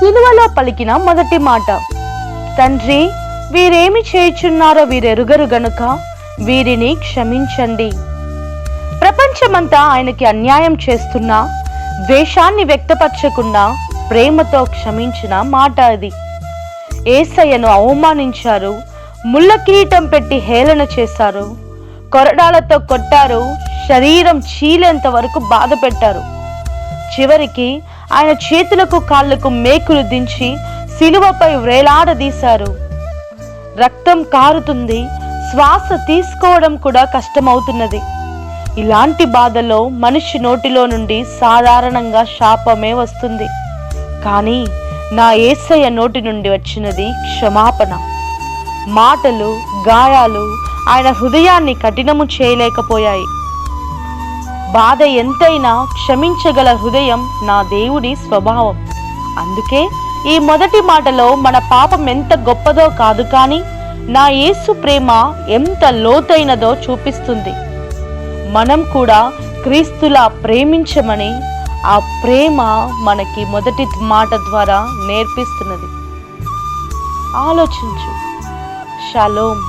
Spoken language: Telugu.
సిలువలో పలికిన మొదటి మాట, తండ్రి, వీరేమి చేయుచున్నారో వీరెరుగరు గనుక వీరిని క్షమించండి. ప్రపంచమంతా ఆయనకి అన్యాయం చేస్తున్నా ద్వేషాన్ని వ్యక్తపరచకుండా ప్రేమతో క్షమించిన మాట అది. యేసయ్యను అవమానించారు, ముళ్ళ కిరీటం పెట్టి హేళన చేశారు, కొరడాలతో కొట్టారు, శరీరం చీలేంత వరకు బాధ పెట్టారు. చివరికి ఆయన చేతులకు కాళ్లకు మేకులు దించి సిలువపై వ్రేలాడదీశారు. రక్తం కారుతుంది, శ్వాస తీసుకోవడం కూడా కష్టమవుతున్నది. ఇలాంటి బాధలో మనిషి నోటిలో నుండి సాధారణంగా శాపమే వస్తుంది. కానీ నా యేసయ్య నోటి నుండి వచ్చినది క్షమాపణ. మాటలు, గాయాలు ఆయన హృదయాన్ని కఠినము చేయలేకపోయాయి. బాధ ఎంతైనా క్షమించగల హృదయం నా దేవుడి స్వభావం. అందుకే ఈ మొదటి మాటలో మన పాపం ఎంత గొప్పదో కాదు, కానీ నా యేసు ప్రేమ ఎంత లోతైనదో చూపిస్తుంది. మనం కూడా క్రీస్తులా ప్రేమించమని ఆ ప్రేమ మనకి మొదటి మాట ద్వారా నేర్పిస్తున్నది. ఆలోచించు. షాలోమ్.